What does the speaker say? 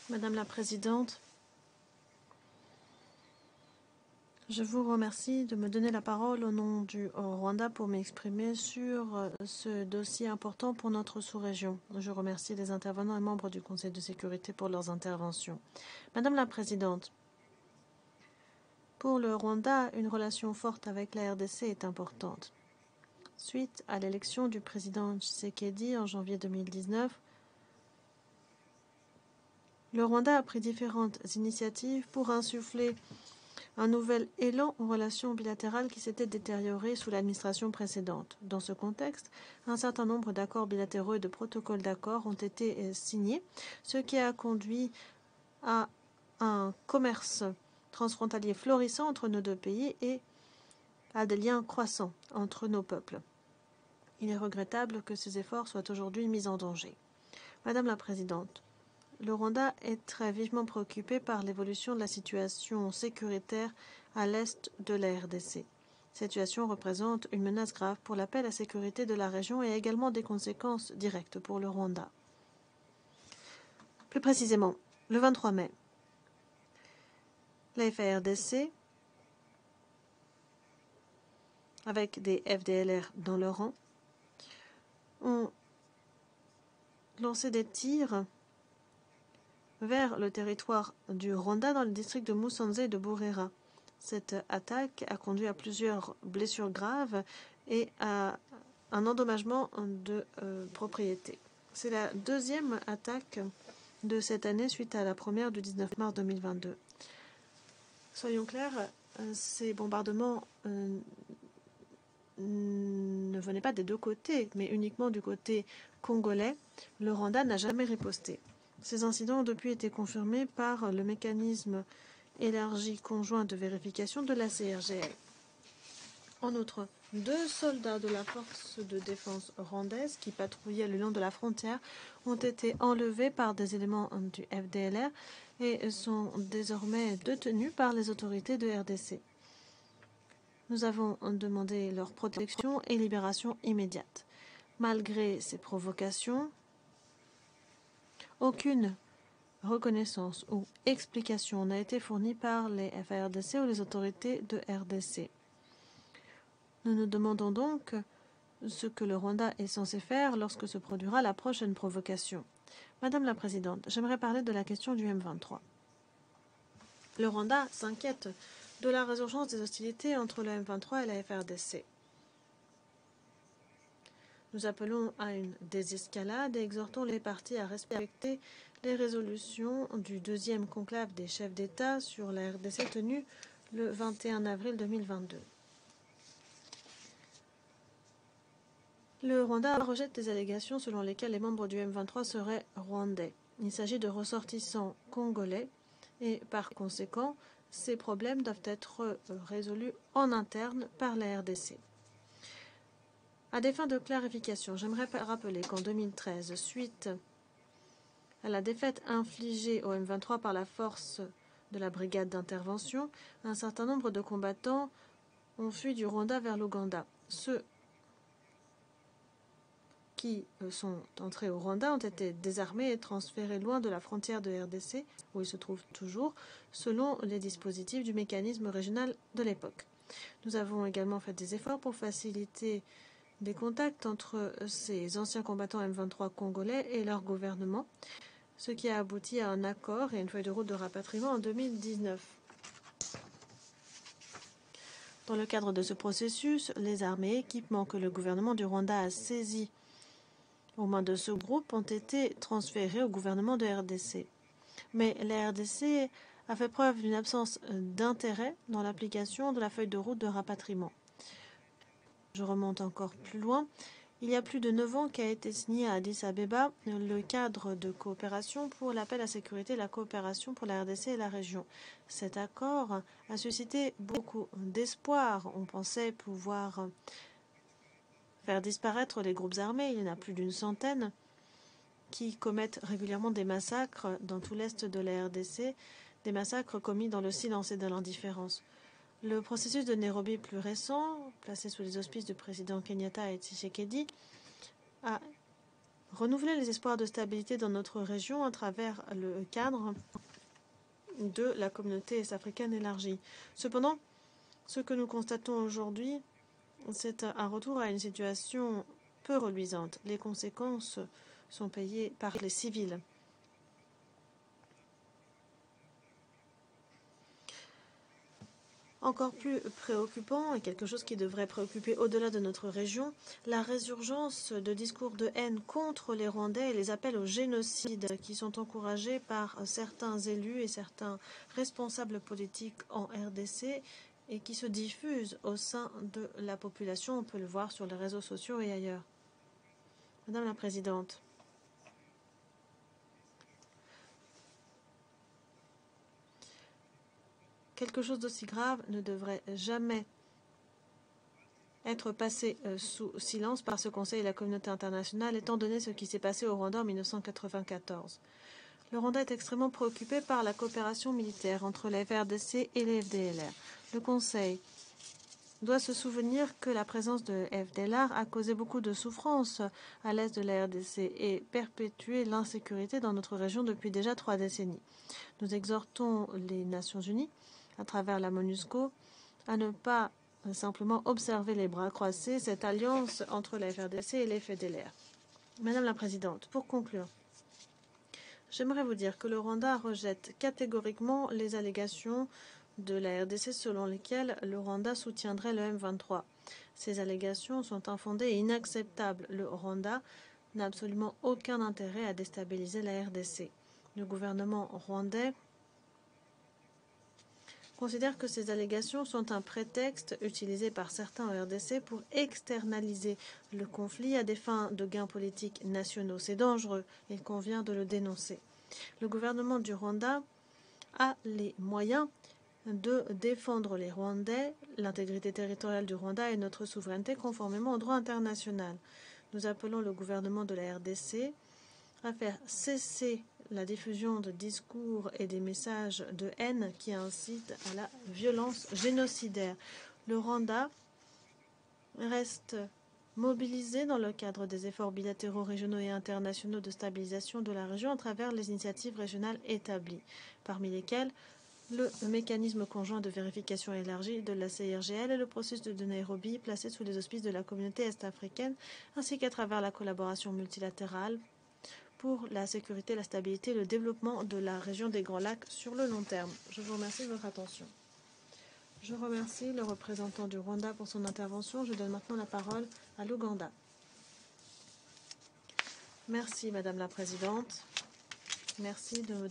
Madame la Présidente, je vous remercie de me donner la parole au nom du Rwanda pour m'exprimer sur ce dossier important pour notre sous-région. Je remercie les intervenants et membres du Conseil de sécurité pour leurs interventions. Madame la Présidente, pour le Rwanda, une relation forte avec la RDC est importante. Suite à l'élection du président Tshisekedi en janvier 2019, le Rwanda a pris différentes initiatives pour insuffler un nouvel élan en relations bilatérales qui s'était détérioré sous l'administration précédente. Dans ce contexte, un certain nombre d'accords bilatéraux et de protocoles d'accords ont été signés, ce qui a conduit à un commerce transfrontalier florissant entre nos deux pays et à des liens croissants entre nos peuples. Il est regrettable que ces efforts soient aujourd'hui mis en danger. Madame la Présidente, le Rwanda est très vivement préoccupé par l'évolution de la situation sécuritaire à l'est de la RDC. Cette situation représente une menace grave pour la paix et la sécurité de la région et a également des conséquences directes pour le Rwanda. Plus précisément, le 23 mai, la FARDC, avec des FDLR dans leur rang, ont lancé des tirs vers le territoire du Rwanda dans le district de Musanze et de Burera. Cette attaque a conduit à plusieurs blessures graves et à un endommagement de propriété. C'est la deuxième attaque de cette année suite à la première du 19 mars 2022. Soyons clairs, ces bombardements ne venaient pas des deux côtés, mais uniquement du côté congolais. Le Rwanda n'a jamais riposté. Ces incidents ont depuis été confirmés par le mécanisme élargi conjoint de vérification de la CRGL. En outre, 2 soldats de la force de défense rwandaise qui patrouillaient le long de la frontière ont été enlevés par des éléments du FDLR et sont désormais détenus par les autorités de RDC. Nous avons demandé leur protection et libération immédiate. Malgré ces provocations, aucune reconnaissance ou explication n'a été fournie par les FARDC ou les autorités de RDC. Nous nous demandons donc ce que le Rwanda est censé faire lorsque se produira la prochaine provocation. Madame la Présidente, j'aimerais parler de la question du M23. Le Rwanda s'inquiète de la résurgence des hostilités entre le M23 et la FARDC. Nous appelons à une désescalade et exhortons les parties à respecter les résolutions du deuxième conclave des chefs d'État sur la RDC tenu le 21 avril 2022. Le Rwanda rejette des allégations selon lesquelles les membres du M23 seraient rwandais. Il s'agit de ressortissants congolais et par conséquent, ces problèmes doivent être résolus en interne par la RDC. À des fins de clarification, j'aimerais rappeler qu'en 2013, suite à la défaite infligée au M23 par la force de la brigade d'intervention, un certain nombre de combattants ont fui du Rwanda vers l'Ouganda. Ceux qui sont entrés au Rwanda ont été désarmés et transférés loin de la frontière de RDC, où ils se trouvent toujours, selon les dispositifs du mécanisme régional de l'époque. Nous avons également fait des efforts pour faciliter des contacts entre ces anciens combattants M23 congolais et leur gouvernement, ce qui a abouti à un accord et une feuille de route de rapatriement en 2019. Dans le cadre de ce processus, les armes et équipements que le gouvernement du Rwanda a saisis au moins de ce groupe ont été transférés au gouvernement de RDC. Mais la RDC a fait preuve d'une absence d'intérêt dans l'application de la feuille de route de rapatriement. Je remonte encore plus loin. Il y a plus de 9 ans qu'a été signé à Addis Abeba le cadre de coopération pour la paix, la sécurité et la coopération pour la RDC et la région. Cet accord a suscité beaucoup d'espoir. On pensait pouvoir faire disparaître les groupes armés. Il y en a plus d'une centaine qui commettent régulièrement des massacres dans tout l'est de la RDC, des massacres commis dans le silence et dans l'indifférence. Le processus de Nairobi plus récent, placé sous les auspices du président Kenyatta et Tshisekedi, a renouveler les espoirs de stabilité dans notre région à travers le cadre de la communauté est-africaine élargie. Cependant, ce que nous constatons aujourd'hui, c'est un retour à une situation peu reluisante. Les conséquences sont payées par les civils. Encore plus préoccupant, et quelque chose qui devrait préoccuper au-delà de notre région, la résurgence de discours de haine contre les Rwandais et les appels au génocide qui sont encouragés par certains élus et certains responsables politiques en RDC et qui se diffusent au sein de la population. On peut le voir sur les réseaux sociaux et ailleurs. Madame la Présidente, quelque chose d'aussi grave ne devrait jamais être passé sous silence par ce Conseil et la communauté internationale, étant donné ce qui s'est passé au Rwanda en 1994. Le Rwanda est extrêmement préoccupé par la coopération militaire entre la FARDC et les FDLR. Le Conseil doit se souvenir que la présence de FDLR a causé beaucoup de souffrance à l'est de la RDC et perpétué l'insécurité dans notre région depuis déjà 3 décennies. Nous exhortons les Nations Unies, à travers la MONUSCO, à ne pas simplement observer les bras croisés cette alliance entre la FARDC et les FDLR. Madame la Présidente, pour conclure, j'aimerais vous dire que le Rwanda rejette catégoriquement les allégations de la RDC selon lesquelles le Rwanda soutiendrait le M23. Ces allégations sont infondées et inacceptables. Le Rwanda n'a absolument aucun intérêt à déstabiliser la RDC. Le gouvernement rwandais considère que ces allégations sont un prétexte utilisé par certains en RDC pour externaliser le conflit à des fins de gains politiques nationaux. C'est dangereux, il convient de le dénoncer. Le gouvernement du Rwanda a les moyens de défendre les Rwandais, l'intégrité territoriale du Rwanda et notre souveraineté conformément au droit international. Nous appelons le gouvernement de la RDC à faire cesser la diffusion de discours et des messages de haine qui incitent à la violence génocidaire. Le Rwanda reste mobilisé dans le cadre des efforts bilatéraux, régionaux et internationaux de stabilisation de la région à travers les initiatives régionales établies, parmi lesquelles le mécanisme conjoint de vérification élargie de la CIRGL et le processus de Nairobi placé sous les auspices de la communauté est-africaine, ainsi qu'à travers la collaboration multilatérale pour la sécurité, la stabilité et le développement de la région des Grands Lacs sur le long terme. Je vous remercie de votre attention. Je remercie le représentant du Rwanda pour son intervention. Je donne maintenant la parole à l'Ouganda. Merci, Madame la Présidente. Merci de me